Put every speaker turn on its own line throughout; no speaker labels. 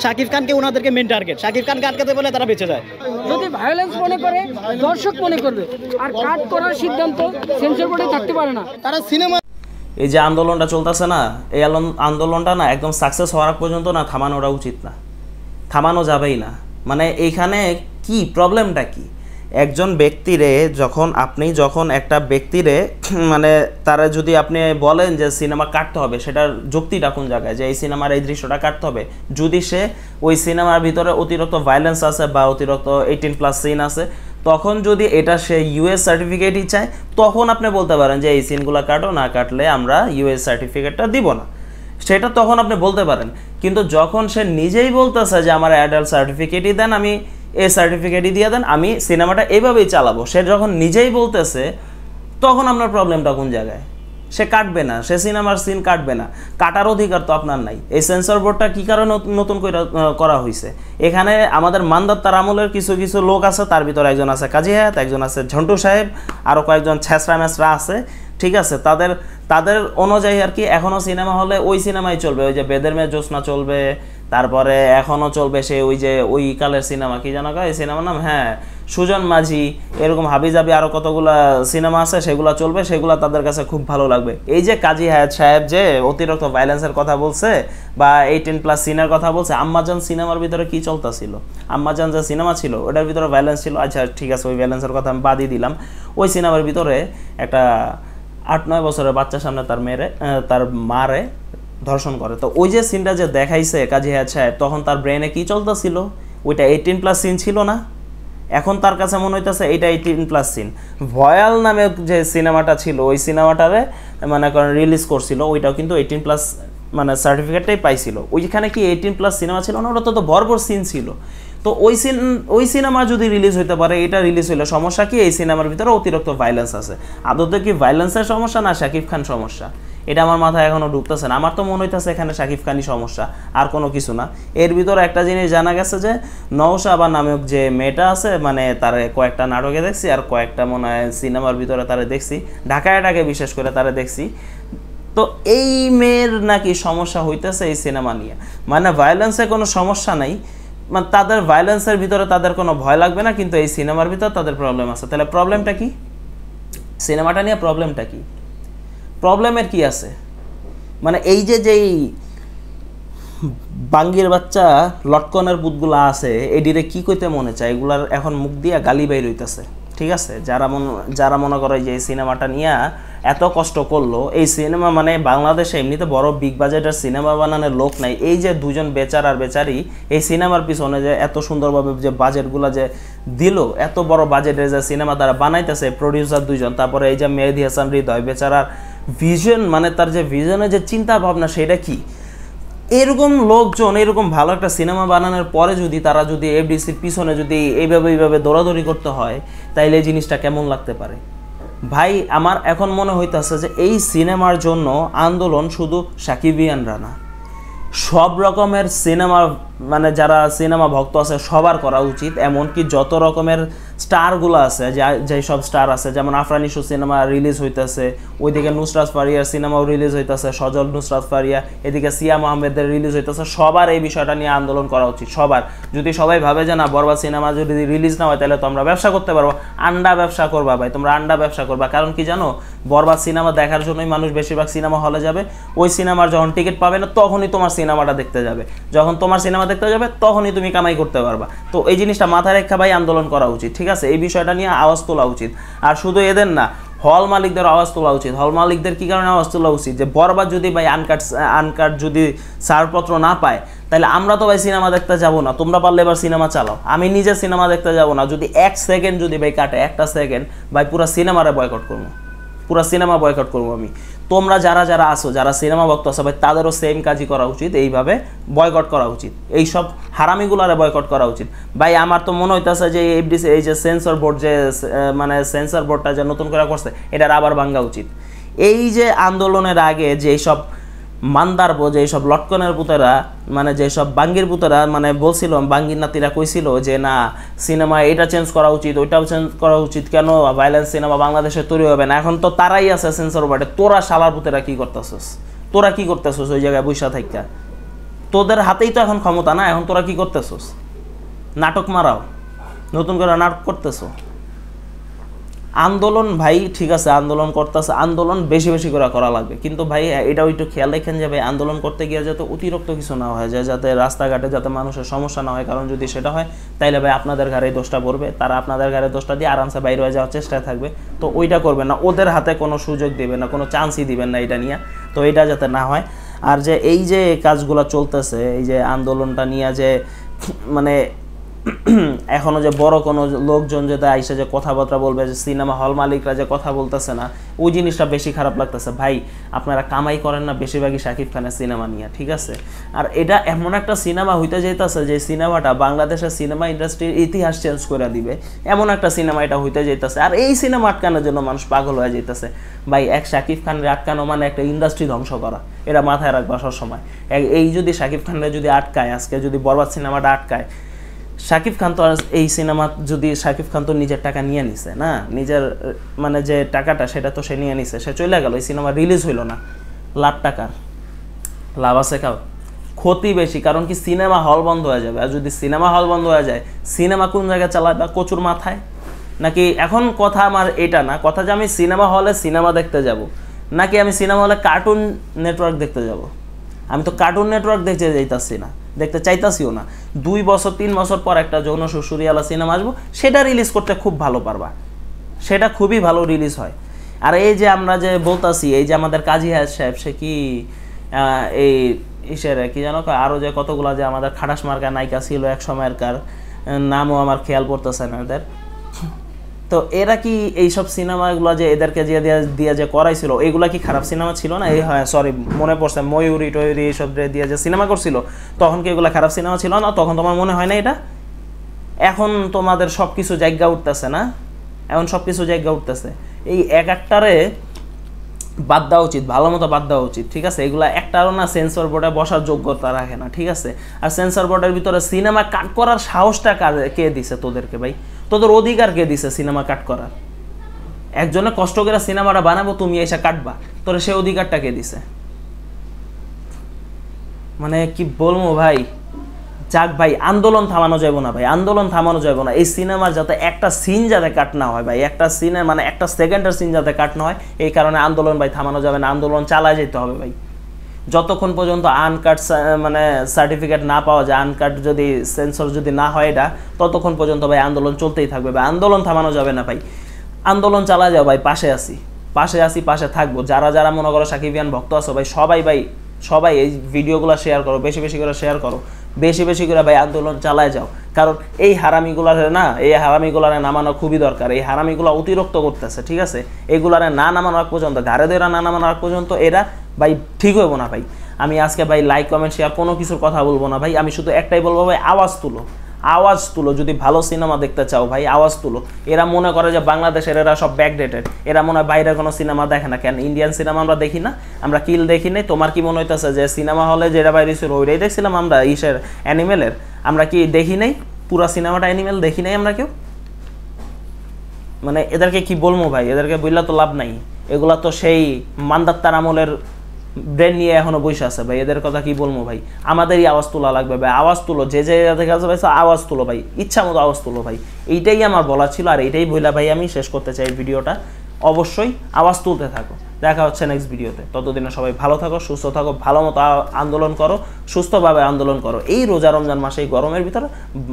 শাকিব খানকে ওনাদেরকে main target, Shakib খানকে আটকাতে বলে তারা বেঁচে যায়।
যদি ভায়োলেন্স মনে করে দর্শক মনে করবে, আর কাট করার সিদ্ধান্ত সেন্সর বোর্ডে থাকতে পারে না। তারা সিনেমা
এই যে আন্দোলনটা চলতেছে না, এই আন্দোলনটা না একদম সাকসেস হওয়ার পর্যন্ত না থামানোটা উচিত না, থামানো যাবেই না। মানে এইখানে কি প্রবলেমটা কি, একজন ব্যক্তিরে যখন একটা ব্যক্তিরে মানে তারা যদি আপনি বলেন যে সিনেমা কাটতে হবে, সেটার যুক্তিটা কোন জায়গায় যে এই সিনেমার এই দৃশ্যটা কাটতে হবে? যদি সে ওই সিনেমার ভিতরে অতিরিক্ত ভায়োলেন্স আছে বা অতিরিক্ত 18+ সিন আছে, তখন যদি এটা সে ইউএস সার্টিফিকেটই চায়, তখন আপনি বলতে পারেন যে এই সিনগুলো কাটো, না কাটলে আমরা ইউএস সার্টিফিকেটটা দিব না, সেটা তখন আপনি বলতে পারেন। কিন্তু যখন সে নিজেই বলতেছে যে আমার অ্যাডাল্ট সার্টিফিকেটই দেন, আমি এই সার্টিফিকেটই দিয়ে দেন, আমি সিনেমাটা এইভাবেই চালাবো, সে যখন নিজেই বলতেছে, তখন আপনার প্রবলেমটা কোন জায়গায়? সে কাটবে না, সে সিনেমার সিন কাটবে না, কাটার অধিকার তো আপনার নাই। এই সেন্সর বোর্ডটা কী কারণে নতুন করা হয়েছে? এখানে আমাদের মানদত্তার আমলের কিছু কিছু লোক আছে, তার ভিতরে একজন আছে কাজী হায়াত, একজন আছে ঝন্টু সাহেব, আরও কয়েকজন ছেঁচড়া মেচড়া আছে, ঠিক আছে? তাদের অনুযায়ী আর কি এখনও সিনেমা হলে ওই সিনেমাই চলবে, ওই যে বেদের মেয়ে জ্যোৎস্না চলবে, তারপরে এখনও চলবে সে ওই কালের সিনেমা, কি জানো এই সিনেমার নাম, হ্যাঁ সুজন মাঝি, এরকম হাবিজাবি আরও কতগুলা সিনেমা আছে, সেগুলো চলবে, সেগুলো তাদের কাছে খুব ভালো লাগবে। এই যে কাজী হায়াত সাহেব যে অতিরিক্ত ভায়োলেন্সের কথা বলছে বা 18+ সিনের কথা বলছে, আম্মাজান সিনেমার ভিতরে কি চলতেছিল? আম্মাজান যে সিনেমা ছিল ওটার ভিতরে ভায়োলেন্স ছিল, আচ্ছা ঠিক আছে, ওই ভায়োলেন্সের কথা আমি বাদই দিলাম। ওই সিনেমার ভিতরে একটা 8-9 বছরের বাচ্চার সামনে তার মারে ধর্ষণ করে, তো ওই যে সিনটা যে দেখাইছে কাজী হায়াত সাহেব, তখন তার ব্রেনে কি চলতেছিল? ওইটা 18+ সিন ছিল না? এখন তার কাছে মনে হইতেছে এইটা 18+ সিন। ভয়াল নামে যে সিনেমাটা ছিল, ওই সিনেমাটারে মানে রিলিজ করছিল, ওইটাও কিন্তু 18+ মানে সার্টিফিকেটটাই পাইছিল। ওইখানে কি 18+ সিনেমা ছিল না? ওটা তো ভরপুর সিন ছিল। তো ওই সিনেমা যদি রিলিজ হইতে পারে, এটা রিলিজ হইলে সমস্যা কি? এই সিনেমার ভিতরে অতিরিক্ত ভায়োলেন্স আছে। আদতে কি ভায়োলেন্সের সমস্যা না শাকিব খান সমস্যা? এটা আমার মাথায় এখনও ঢুকতেছে না। আমার তো মনে হইতেছে এখানে শাকিব খানই সমস্যা, আর কোনো কিছু না। এর ভিতরে একটা জিনিস জানা গেছে যে নওশাবা নামক যে মেয়েটা আছে, মানে তার কয়েকটা নাটকে দেখছি আর কয়েকটা মনে হয় সিনেমার ভিতরে তারা দেখছি, ঢাকায় বিশেষ করে তারা দেখছি। তো এই মেয়ের নাকি সমস্যা হইতেছে এই সিনেমা নিয়ে, মানে ভায়োলেন্সে কোনো সমস্যা নাই, মানে তাদের ভায়োলেন্সের ভিতরে তাদের কোনো ভয় লাগবে না, কিন্তু এই সিনেমার ভিতরে তাদের প্রবলেম আছে। তাহলে প্রবলেমটা কি? সিনেমাটা নিয়ে প্রবলেমটা কি? প্রবলেমের কি আছে? মানে এই যেই বাঙ্গির বাচ্চা লটকনের বুতগুলা আছে, এডিরে কি কইতে মনে চায়, এগুলার এখন মুখ দিয়া গালি বাইর হইতেছে, ঠিক আছে? যারা মনে করে যে এই সিনেমাটা নিয়ে এত কষ্ট করলো, এই সিনেমা মানে বাংলাদেশে এমনিতে বড় বিগ বাজেটের সিনেমা বানানোর লোক নাই। এই যে দুজন বেচার আর বেচারি এই সিনেমার পিছনে যে এত সুন্দরভাবে যে বাজেটগুলো যে দিল, এত বড় বাজেটের যে সিনেমা তারা বানাইতেছে, প্রডিউসার দুজন, তারপরে এই যে মেহেদী হাসান হৃদয় বেচারার ভিশন, মানে তার যে ভিশনের যে চিন্তা ভাবনা, সেটা কি? এরকম লোকজন এরকম ভালো একটা সিনেমা বানানোর পরে যদি তারা যদি এফডিসির পিছনে যদি এইভাবে দৌড়াদৌড়ি করতে হয়, তাইলে এই জিনিসটা কেমন লাগতে পারে? ভাই আমার এখন মনে হইতেছে যে এই সিনেমার জন্য আন্দোলন শুধু সাকিবিয়ানরা না, সব রকমের সিনেমা মানে যারা সিনেমা ভক্ত আছে সবার করা উচিত। এমনকি যত রকমের স্টারগুলো আছে, যেই সব স্টার আছে, যেমন আফরান ইস্যু সিনেমা রিলিজ হইতেছে, ওইদিকে নুসরাত ফারিয়ার সিনেমাও রিলিজ হইতেছে, সজল নুসরাত ফারিয়া, এদিকে সিয়াম আহমেদের রিলিজ হইতেছে, সবার এই বিষয়টা নিয়ে আন্দোলন করা উচিত সবার। যদি সবাই ভাবে যে না বরবাদ সিনেমা যদি রিলিজ না হয় তাহলে তো আমরা ব্যবসা করতে পারবো, আন্ডা ব্যবসা করবা ভাই, তোমরা আন্ডা ব্যবসা করবা। কারণ কি জানো, বরবাদ সিনেমা দেখার জন্যই মানুষ বেশিরভাগ সিনেমা হলে যাবে। ওই সিনেমার যখন টিকিট পাবে না, তখনই তোমার সিনেমাটা দেখতে যাবে, যখন তোমার সিনেমা দেখতে যাবে তখনই তুমি কামাই করতে পারবা। তো এই জিনিসটা মাথায় রেখে ভাই আন্দোলন করা উচিত, ঠিক আছে? এই বিষয়টা নিয়ে আওয়াজ তোলা উচিত। আর শুধু এদের না, হল মালিকদের আওয়াজ তোলা উচিত। হল মালিকদের কি কারণে আওয়াজ তোলা উচিত? যে বরবাদ যদি ভাই আনকাট যদি ছাড়পত্র না পায়, তাহলে আমরা তো ভাই সিনেমা দেখতে যাব না। তোমরা পারলে এবার সিনেমা চালাও, আমি নিজে সিনেমা দেখতে যাব না। যদি 1 সেকেন্ড যদি ভাই কাটে, একটা সেকেন্ড, ভাই পুরো সিনেমারে বয়কট করবো, পুরো সিনেমা বয়কট করবো আমি। তোমরা যারা আসো, যারা সিনেমা ভক্ত আছো ভাই, তাদেরও সেম কাজই করা উচিত, এইভাবে বয়কট করা উচিত, এই সব হারামিগুলারে বয়কট করা উচিত। ভাই আমার তো মনে হইতেছে যে এফডিসি এই যে সেন্সর বোর্ড যে মানে সেন্সর বোর্ডটা যে নতুন করে করছে, এটার আবার ভাঙা উচিত। এই যে আন্দোলনের আগে যে সব মান্দার যে সব লটকনের পুতেরা, মানে যেসব বাঙ্গির পুতেরা মানে বলছিল, বাঙ্গির নাতিরা কইছিল যে না সিনেমা এটা চেঞ্জ করা উচিত, ওইটাও চেঞ্জ করা উচিত, কেন ভায়োলেন্স সিনেমা বাংলাদেশে তৈরি হবে না। এখন তো তারাই আছে সেন্সর বোর্ডে। তোরা শালার পুতেরা কি করতেছস? তোরা কি করতেছস ওই জায়গায় বৈশা থাইকা? তোদের হাতেই তো এখন ক্ষমতা না, এখন তোরা কি করতেছস? নাটক মারাও, নতুন করে নাটক করতেছো। আন্দোলন ভাই ঠিক আছে, আন্দোলন করতেছে, আন্দোলন বেশি বেশি করে করা লাগবে, কিন্তু ভাই এটাও একটু খেয়াল রাখেন যে ভাই আন্দোলন করতে গিয়ে যাতে অতিরিক্ত কিছু না হয়ে যায়, যাতে রাস্তাঘাটে যাতে মানুষের সমস্যা না হয়। কারণ যদি সেটা হয় তাইলে ভাই আপনাদের ঘাড়ে দোষটা পড়বে, তারা আপনাদের ঘাড়ে দোষটা দিয়ে আরামসে বাইরে হয়ে যাওয়ার চেষ্টায় থাকবে। তো ওইটা করবেন না, ওদের হাতে কোনো সুযোগ দিবেন না, কোনো চান্সই দিবেন না এটা নিয়ে। তো এটা যাতে না হয়। আর যে এই যে কাজগুলো চলতেছে, এই যে আন্দোলনটা নিয়ে যে মানে এখনো যে বড় কোনো লোকজন যেটা আইসে যে কথাবার্তা বলবে, যে সিনেমা হল মালিকরা যে কথা বলতেছে না, ওই জিনিসটা বেশি খারাপ লাগতেছে। ভাই আপনারা কামাই করেন না বেশিরভাগই শাকিব খানের সিনেমা নিয়ে, ঠিক আছে? আর এটা এমন একটা সিনেমা হইতে যাইতেছে যে সিনেমাটা বাংলাদেশের সিনেমা ইন্ডাস্ট্রির ইতিহাস চেঞ্জ করে দিবে, এমন একটা সিনেমা এটা হইতে যাইতেছে। আর এই সিনেমা আটকানোর জন্য মানুষ পাগল হয়ে যাইতেছে। ভাই এক শাকিব খানের আটকানো মানে একটা ইন্ডাস্ট্রি ধ্বংস করা, এটা মাথায় রাখবা সবসময়। এই যদি শাকিব খানের যদি আটকায়, আজকে যদি বরবাদ সিনেমাটা আটকায়, শাকিব খান তো এই সিনেমা যদি শাকিব খান তো নিজের টাকা নিয়ে নিছে না, নিজের মানে যে টাকাটা সেটা তো সে নিয়ে নিছে, সে চলে গেল, এই সিনেমা রিলিজ হইল না, লাখ টাকার লাভ আছে কাউ? ক্ষতি বেশি। কারণ কি সিনেমা হল বন্ধ হয়ে যাবে। আর যদি সিনেমা হল বন্ধ হয়ে যায়, সিনেমা কোন জায়গায় চালাবে? কচুর মাথায় নাকি? এখন কথা আমার এটা না, কথা যে আমি সিনেমা হলে সিনেমা দেখতে যাব, নাকি আমি সিনেমা হলে কার্টুন নেটওয়ার্ক দেখতে যাব। আমি তো কার্টুন নেটওয়ার্ক দেখতে যাইতাছি না, দেখতে চাইতাছিও না। 2 বছর 3 বছর পর একটা যৌন সুসুরিয়ালা সিনেমা আসবো, সেটা রিলিজ করতে খুব ভালো পারবা, সেটা খুবই ভালো রিলিজ হয়। আর এই যে আমরা যে বলতাছি, এই যে আমাদের কাজী হায়াত সাহেব, সে কি এই ইসের কি জানো, আরও যে কতগুলা যে আমাদের খাটাস মার্কা নায়িকা ছিল এক সময়কার, নামও আমার খেয়াল পড়তেছে না এদের। তো এরা কি এইসব সিনেমাগুলো যে এদেরকে দিয়ে যে করাইছিল, এইগুলা কি খারাপ সিনেমা ছিল না? এই হয় সরি মনে পড়ছে, ময়ূরী টয়ূরী এইসব দিয়ে যে সিনেমা করছিল, তখন কি এগুলো খারাপ সিনেমা ছিল না? তখন তোমার মনে হয় না এটা? এখন তোমাদের সব কিছু জায়গা উঠতেছে না, এখন সব কিছু জায়গা উঠতেছে। এই এক একটারে বাদ দেওয়া উচিত, ভালো মতো বাদ দেওয়া উচিত, ঠিক আছে? এগুলা একটারও না সেন্সর বোর্ডে বসার যোগ্যতা রাখে না, ঠিক আছে? আর সেন্সর বোর্ডের ভিতরে সিনেমা কাট করার সাহসটা কে দিছে তোদেরকে? ভাই তোদের অধিকার কে দিছে সিনেমা কাট করার? একজনে কষ্ট করে সিনেমাটা বানাবো, তুমি এসে কাটবা, তোর সে অধিকারটা কে দিছে? মানে কি বলবো ভাই। যাক ভাই, আন্দোলন থামানো যাব না ভাই, আন্দোলন থামানো যাব না। এই সিনেমার যাতে একটা সিন যাতে কাট না হয় ভাই, একটা সিনের মানে একটা সেকেন্ডের সিন যাতে কাট না হয়, এই কারণে আন্দোলন ভাই থামানো যাবে না, আন্দোলন চালায় যেতে হবে ভাই। যতক্ষণ পর্যন্ত আনকাট মানে সার্টিফিকেট না পাওয়া যায়, আনকাট যদি সেন্সর যদি না হয় এটা, ততক্ষণ পর্যন্ত ভাই আন্দোলন চলতেই থাকবে ভাই, আন্দোলন থামানো যাবে না ভাই, আন্দোলন চালায় যাও ভাই। পাশে আছি, পাশে থাকবো। যারা যারা মনে করো সাকিবিয়ান ভক্ত আছো ভাই, সবাই এই ভিডিওগুলো শেয়ার করো, বেশি বেশি করে শেয়ার করো, বেশি বেশি করে ভাই আন্দোলন চালায় যাও। কারণ এই হারামিগুলারে না, এই হারামিগুলারে নামানো খুবই দরকার। এই হারামিগুলা অতিরিক্ত করতেছে, ঠিক আছে? এইগুলারে না নামানোর পর্যন্ত, ঘাড়ে ধরে না নামানোর পর্যন্ত এরা ভাই ঠিক হইব না ভাই। আমি আজকে ভাই লাইক কমেন্ট শেয়ার কোনো কিছুর কথা বলবো না ভাই, আমি শুধু একটাই বলবো ভাই, আওয়াজ তুলো। যদি ভালো সিনেমা দেখতে চাও ভাই, আওয়াজ তুলো। এরা মনে করে যে বাংলাদেশের এরা সব ব্যাকডেটেড, এরা মনে হয় বাইরের কোনো সিনেমা দেখে না। কেন ইন্ডিয়ান সিনেমা আমরা দেখি না? আমরা কিল দেখি নাই? তোমার কি মনে হইতেছে যে সিনেমা হলে যেটা বাইরে ছিল ওইটাই দেখছিলাম আমরা, ইসের অ্যানিমেলের? আমরা কি দেখি নাই পুরা সিনেমাটা? অ্যানিমেল দেখি নাই আমরা কেউ? মানে এদেরকে কি বলবো ভাই, এদেরকে বললে তো লাভ নাই। এগুলা তো সেই মান্দাত্তার আমলের ব্রেন নিয়ে এখনো বসে আছে ভাই, এদের কথা কি বলবো ভাই? আমাদেরই আওয়াজ তোলা লাগবে ভাই, আওয়াজ তুলো। যে কাছে ভাই আওয়াজ তুলো ভাই, ইচ্ছা মতো আওয়াজ তুলো ভাই। এইটাই আমার বলা ছিল, আর এইটাই বইলা ভাই আমি শেষ করতে চাই ভিডিওটা। অবশ্যই আওয়াজ তুলতে থাকো। দেখা হচ্ছে নেক্সট ভিডিওতে। ততদিনে সবাই ভালো থাকো, সুস্থ থাকো, ভালো মতো আন্দোলন করো, সুস্থভাবে আন্দোলন করো। এই রোজা রমজান মাসে এই গরমের ভিতরে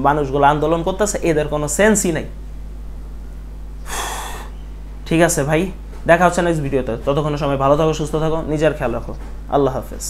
মানুষগুলো আন্দোলন করতেছে, এদের কোনো সেন্সই নাই, ঠিক আছে ভাই? দেখা হচ্ছে নেক্সট ভিডিওতে। ততক্ষণ সময় ভালো থাকো, সুস্থ থাকো, নিজের খেয়াল রাখো। আল্লাহ হাফেজ।